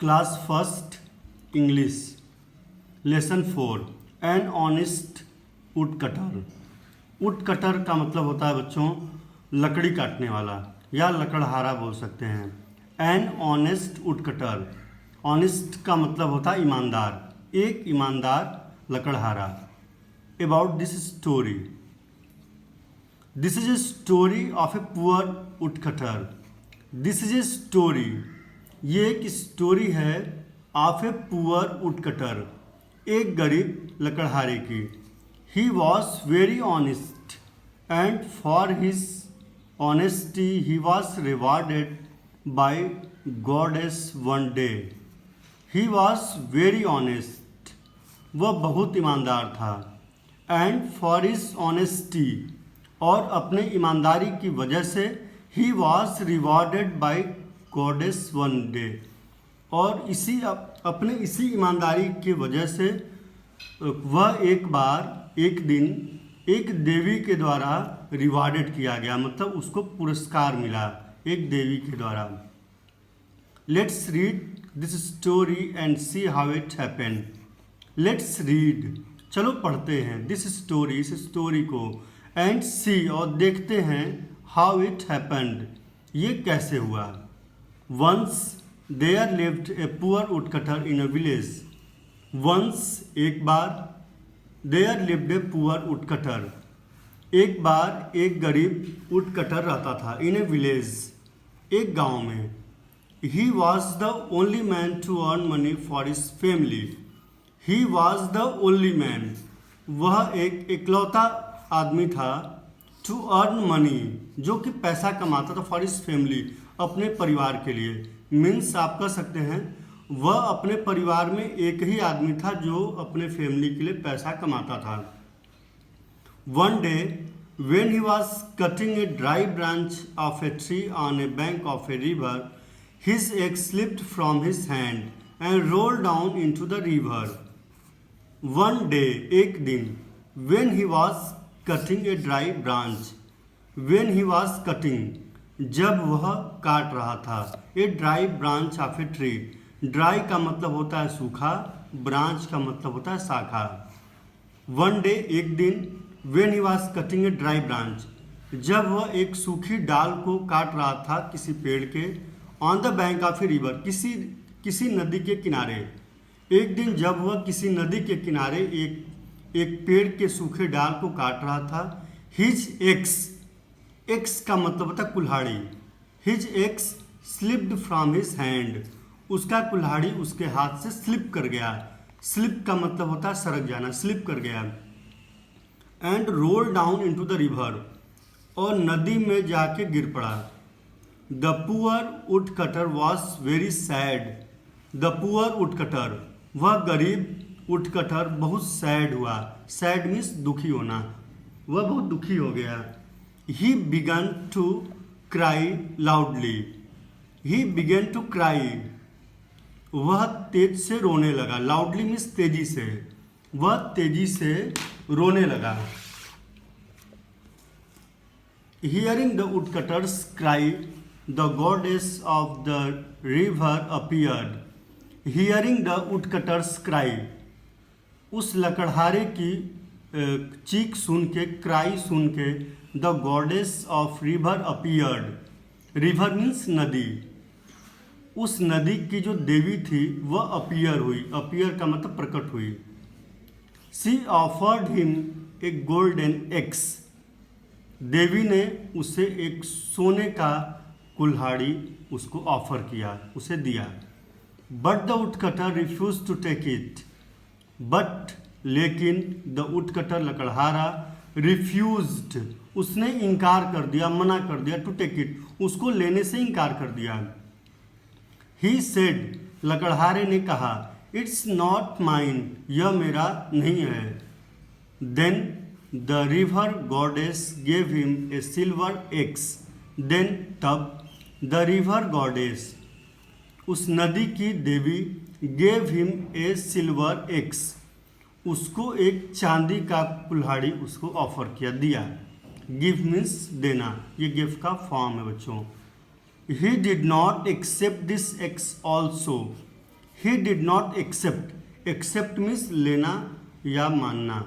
Class first English lesson 4 N honest would cutter. Would cutter का मतलब होता है बच्चों लकड़ी काटने वाला या लकड़हारा बोल सकते हैं। An honest woodcutter, honest का मतलब होता है ईमानदार, एक ईमानदार लकड़हारा। About this story, this is a story of a poor would cutter. This is a story, ये एक स्टोरी है of a poor would cutter, एक गरीब लकड़हारे की। He was very honest and for his honesty he was rewarded by goddess one day. He was very honest, वह बहुत ईमानदार था। एंड फॉर हिज ऑनेस्टी, और अपने ईमानदारी की वजह से he was rewarded by goddess one day, और अपने इसी ईमानदारी की वजह से वह एक दिन एक देवी के द्वारा रिवॉर्डेड किया गया, मतलब उसको पुरस्कार मिला एक देवी के द्वारा। Let's read this story and see how it happened. Let's read, चलो पढ़ते हैं, दिस स्टोरी, इस स्टोरी को, एंड सी, और देखते हैं, हाउ इट हैपेंड, ये कैसे हुआ। Once there lived a poor woodcutter in a village. Once, एक बार, there lived a poor woodcutter, एक बार एक गरीब वुडकटर रहता था, इन ए विलेज, एक गांव में। He was the only man to earn money for his family. He was the only man, वह एक इकलौता आदमी था, टू अर्न मनी, जो कि पैसा कमाता था, फॉर हिज फैमिली, अपने परिवार के लिए। मीन्स आप कह सकते हैं वह अपने परिवार में एक ही आदमी था जो अपने फैमिली के लिए पैसा कमाता था। One day when he was cutting a dry branch of a tree on a bank of a river, his axe slipped from his hand and rolled down into the river. One day, एक दिन, when he was cutting a dry branch, when he was cutting, जब वह काट रहा था, a dry branch of a tree, dry का मतलब होता है सूखा, branch का मतलब होता है शाखा। One day, एक दिन, when he was cutting a dry branch, जब वह एक सूखी डाल को काट रहा था किसी पेड़ के, on the bank of a river, किसी नदी के किनारे। एक दिन जब वह किसी नदी के किनारे एक पेड़ के सूखे डाल को काट रहा था, his axe, axe का मतलब होता है कुल्हाड़ी, his axe slipped from his hand, उसका कुल्हाड़ी उसके हाथ से स्लिप कर गया। स्लिप का मतलब होता है सरक जाना, स्लिप कर गया। And roll down into the river, और नदी में जाके गिर पड़ा। The poor would cutter was very sad. The poor would cutter, वह गरीब वुड कटर बहुत सैड हुआ। सैड मीन्स दुखी होना, वह बहुत दुखी हो गया। He began to cry loudly. He began to cry, वह तेज से रोने लगा। लाउडली मीन्स तेजी से, वह तेजी से रोने लगा। Hearing the woodcutter's cry, the goddess of the river appeared. Hearing the woodcutter's cry, उस लकड़हारे की चीख सुन के, क्राई सुन के, the goddess of river appeared. River means नदी, उस नदी की जो देवी थी वह अपीयर हुई। अपीयर का मतलब प्रकट हुई। She offered him a golden axe, देवी ने उसे एक सोने का कुल्हाड़ी उसको ऑफर किया, उसे दिया। But the woodcutter refuse to take it, but लेकिन द वुडकटर लकड़हारा रिफ्यूज्ड, उसने इनकार कर दिया, मना कर दिया, टू टेक इट, उसको लेने से इनकार कर दिया। ही सेड, लकड़हारे ने कहा, इट्स नॉट माइन, यह मेरा नहीं है। Then the river goddess gave him a silver axe. Then तब द रिवर गॉडेस, उस नदी की देवी, gave him a silver axe, उसको एक चांदी का कुल्हाड़ी उसको ऑफर किया, दिया। गिव मीन्स देना, ये गिफ्ट का फॉर्म है बच्चों। He did not accept this axe also, he did not accept, accept means लेना या मानना।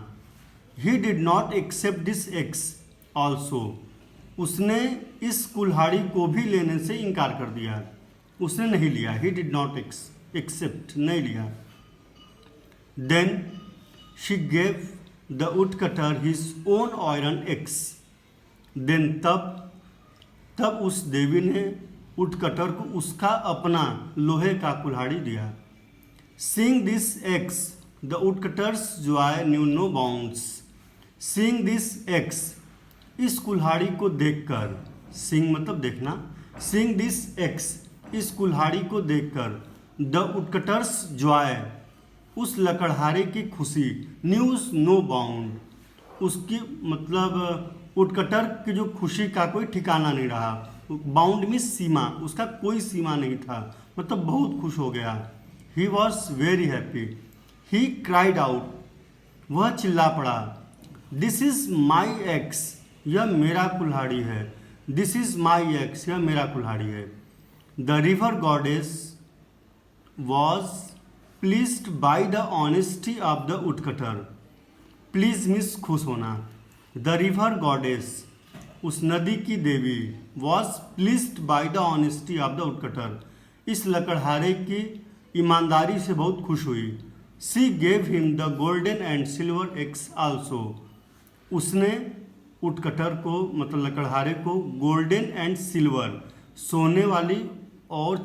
He did not accept this axe also, उसने इस कुल्हाड़ी को भी लेने से इनकार कर दिया, उसने नहीं लिया। ही डिड नॉट एक्सेप्ट, नहीं लिया। Then she gave the wood cutter his own iron axe, then तब उस देवी ने वुड कटर को उसका अपना लोहे का कुल्हाड़ी दिया। Seeing this axe the wood cutter's joy knew no bounds, seeing this axe, इस कुल्हाड़ी को देखकर, सीइंग मतलब देखना, सीइंग दिस एक्स, इस कुल्हाड़ी को देखकर, द वुडकटर्स जॉय, उस लकड़हारे की खुशी, न्यूज नो बाउंड, उसकी मतलब वुडकटर की जो खुशी का कोई ठिकाना नहीं रहा। बाउंड में सीमा, उसका कोई सीमा नहीं था, मतलब बहुत खुश हो गया। ही was very happy, he cried out, वह चिल्ला पड़ा, दिस इज माई एक्स, यह मेरा कुल्हाड़ी है, दिस इज माई एक्स, यह मेरा कुल्हाड़ी है। The river goddess was pleased by the honesty of the woodcutter, please means खुश होना। द रिवर गॉडेस, उस नदी की देवी, was pleased by the honesty of the woodcutter, इस लकड़हारे की ईमानदारी से बहुत खुश हुई। She gave him the golden and silver axe also, उसने वुडकटर को मतलब लकड़हारे को गोल्डन एंड सिल्वर, सोने वाली और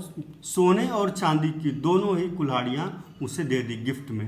सोने और चांदी की दोनों ही कुल्हाड़ियाँ उसे दे दी गिफ्ट में।